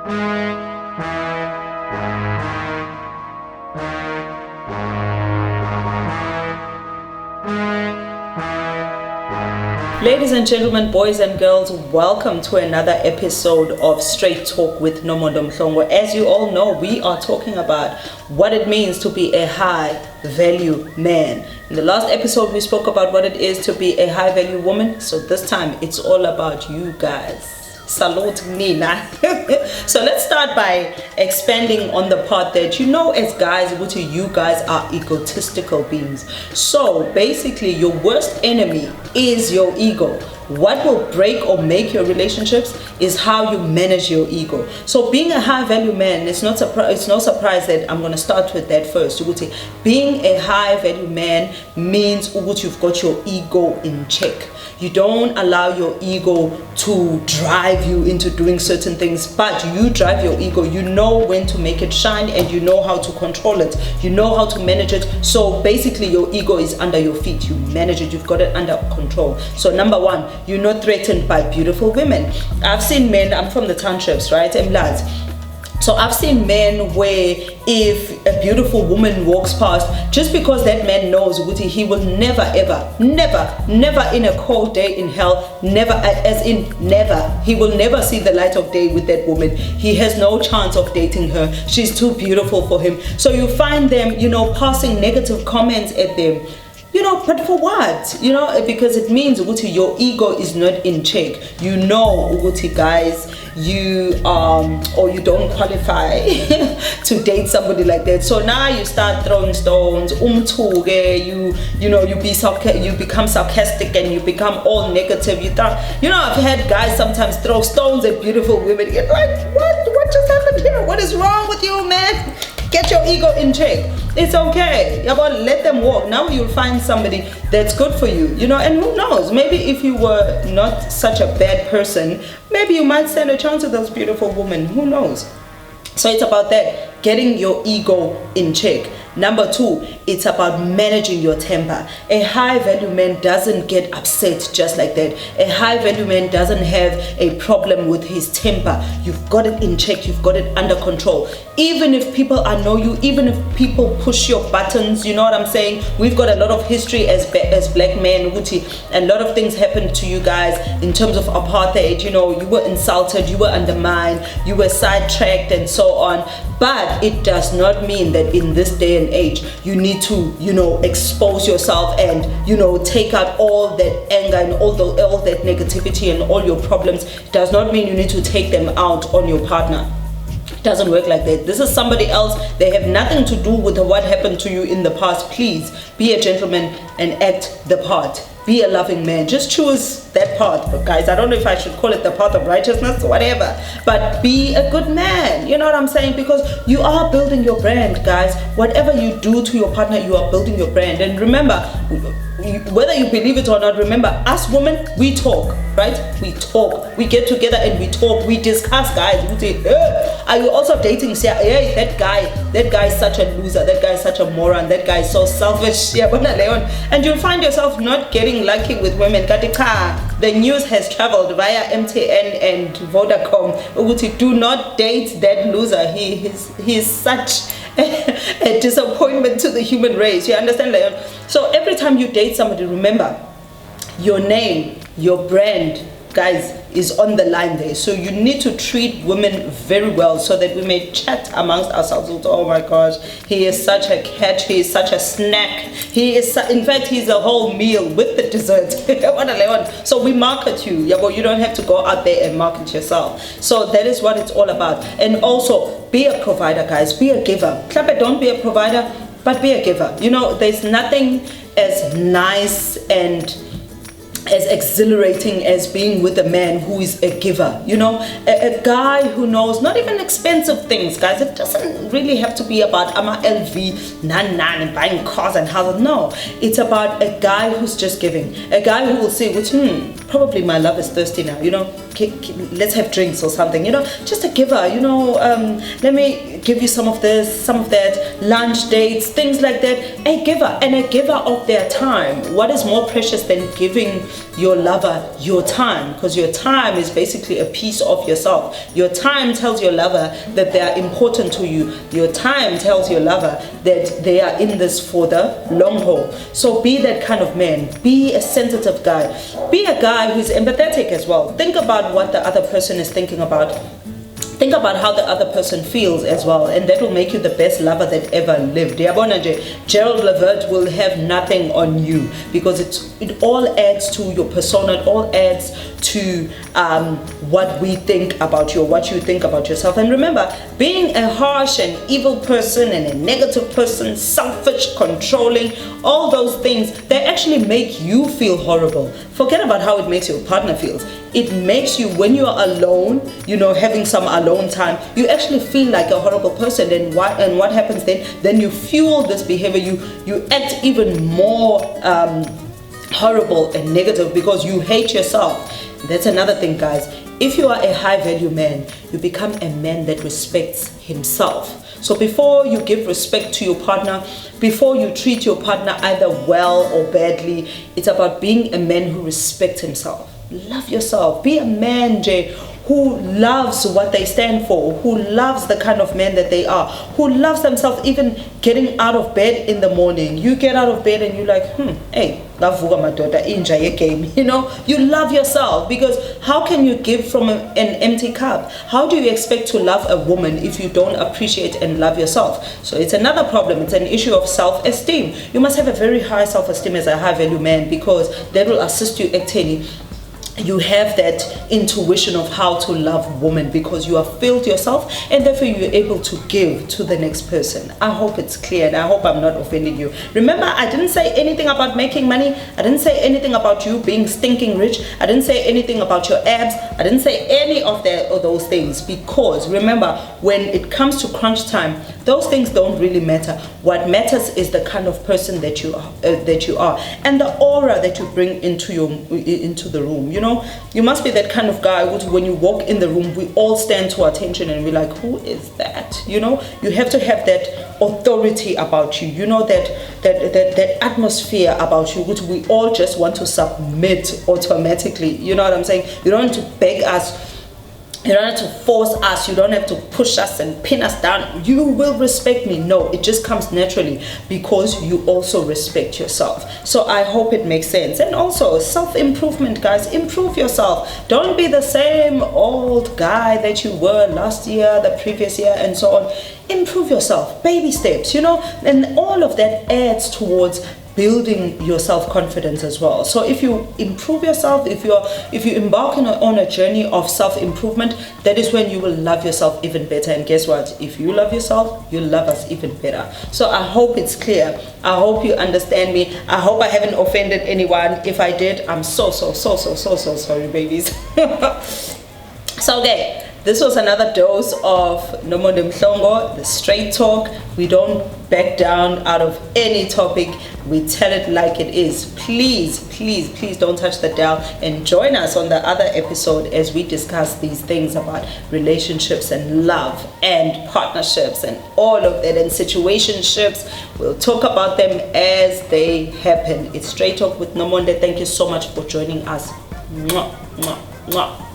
Ladies and gentlemen, boys and girls, welcome to another episode of Straight Talk with Nomondo Mhlongo. As you all know, we are talking about what it means to be a high value man. In the last episode, we spoke about what it is to be a high value woman. So this time, it's all about you guys. Salute Nina. So let's start by expanding on the part that, you know, as guys, you guys are egotistical beings. So basically, your worst enemy is your ego. What will break or make your relationships is how you manage your ego. So being a high value man, it's no surprise that I'm going to start with that first. Being a high value man means you've got your ego in check. You don't allow your ego to drive you into doing certain things, but you drive your ego. You know when to make it shine and you know how to control it. You know how to manage it. So basically your ego is under your feet. You manage it. You've got it under control. So number one, you're not threatened by beautiful women. I've seen men, I'm from the townships, right? So I've seen men where if a beautiful woman walks past, just because that man knows he will never in a cold day in hell, he will never see the light of day with that woman. He has no chance of dating her. She's too beautiful for him. So you find them, passing negative comments at them. But for what? Because it means your ego is not in check. Guys, you don't qualify to date somebody like that. So now you start throwing stones. You become sarcastic and you become all negative. I've had guys sometimes throw stones at beautiful women. You're like, what just happened here? What is wrong with you, man? Get your ego in check. It's okay. Let them walk. Now you'll find somebody that's good for you. And who knows? Maybe if you were not such a bad person, maybe you might stand a chance with those beautiful women. Who knows? So it's about that, getting your ego in check. Number two, it's about managing your temper. A high value man doesn't get upset just like that. A high value man doesn't have a problem with his temper. You've got it in check. You've got it under control. Even if people annoy you, even if people push your buttons, you know what I'm saying? We've got a lot of history as black men, a lot of things happened to you guys in terms of apartheid. You were insulted, you were undermined, you were sidetracked and so on. But it does not mean that in this day and age you need to expose yourself and take out all that anger and all that negativity and all your problems. It does not mean you need to take them out on your partner. It doesn't work like that. This is somebody else. They have nothing to do with what happened to you in the past. Please be a gentleman and act the part. Be a loving man. Just choose that path. But guys, I don't know if I should call it the path of righteousness or whatever. But be a good man. You know what I'm saying? Because you are building your brand, guys. Whatever you do to your partner, you are building your brand. And remember, whether you believe it or not, remember, us women, we talk, right? We talk. We get together and we talk. We discuss, guys. We say, are you also dating? Say, hey, that guy is such a loser. That guy is such a moron. That guy is so selfish. And you'll find yourself not getting lucky with women. The news has traveled via MTN and Vodacom. Do not date that loser. He is such a disappointment to the human race. You understand, Leon? So every time you date somebody, remember, your name, your brand, guys, is on the line there. So you need to treat women very well so that we may chat amongst ourselves. Oh my gosh, he is such a catch, he is such a snack, in fact he's a whole meal with the dessert. So we market you. You don't have to go out there and market yourself. So that is what it's all about. And also be a provider, guys. Be a giver. Don't be a provider, but be a giver. There's nothing as nice and as exhilarating as being with a man who is a giver. A guy who knows not even expensive things, guys. It doesn't really have to be about LV, and buying cars and houses. No, it's about a guy who's just giving. A guy who will say, probably my love is thirsty now, let's have drinks or something, just a giver, let me give you some of this, some of that, lunch dates, things like that. A giver, and a giver of their time. What is more precious than giving your lover your time, because your time is basically a piece of yourself. Your time tells your lover that they are important to you. Your time tells your lover that they are in this for the long haul. So be that kind of man. Be a sensitive guy. Be a guy who's empathetic as well. Think about what the other person is thinking about. Think about how the other person feels as well, and that will make you the best lover that ever lived. Gerald Levert will have nothing on you, because it all adds to your persona. It all adds to what we think about you, or what you think about yourself. And remember, being a harsh and evil person and a negative person, selfish, controlling, all those things, they actually make you feel horrible. Forget about how it makes your partner feel. It makes you, when you are alone, having some alone time, you actually feel like a horrible person. And what happens then? Then you fuel this behavior. You act even more horrible and negative because you hate yourself. That's another thing, guys. If you are a high value man, you become a man that respects himself. So before you give respect to your partner, before you treat your partner either well or badly, it's about being a man who respects himself. Love yourself. Be a man, Jay, who loves what they stand for, who loves the kind of man that they are, who loves themselves, even getting out of bed in the morning. You get out of bed and you're like, hey, you love yourself, because how can you give from an empty cup? How do you expect to love a woman if you don't appreciate and love yourself? So it's another problem. It's an issue of self-esteem. You must have a very high self-esteem as a high value man, because that will assist you actually. You have that intuition of how to love women, because you have filled yourself, and therefore you're able to give to the next person. I hope it's clear, and I hope I'm not offending you. Remember, I didn't say anything about making money. I didn't say anything about you being stinking rich. I didn't say anything about your abs. I didn't say any of those things, because remember, when it comes to crunch time, those things don't really matter. What matters is the kind of person that you are, and the aura that you bring into the room. You must be that kind of guy who, when you walk in the room, we all stand to attention and we're like, who is that? You have to have that authority about you. That atmosphere about you, which we all just want to submit automatically. You know what I'm saying? You don't have to beg us. You don't have to force us. You don't have to push us and pin us down. You will respect me. No, it just comes naturally, because you also respect yourself. So I hope it makes sense. And also self-improvement, guys. Improve yourself. Don't be the same old guy that you were last year, the previous year, and so on. Improve yourself. Baby steps, and all of that adds towards building your self-confidence as well. So if you improve yourself, if you embark on a journey of self-improvement, that is when you will love yourself even better. And guess what? If you love yourself, you'll love us even better. So I hope it's clear. I hope you understand me. I hope I haven't offended anyone. If I did, I'm so sorry, babies. So okay, this was another dose of Nomonde Mhlongo, the straight talk. We don't back down out of any topic. We tell it like it is. Please don't touch the dial, and join us on the other episode as we discuss these things about relationships and love and partnerships and all of that, and situationships. We'll talk about them as they happen. It's Straight Talk with Nomonde. Thank you so much for joining us. Mwah, mwah, mwah.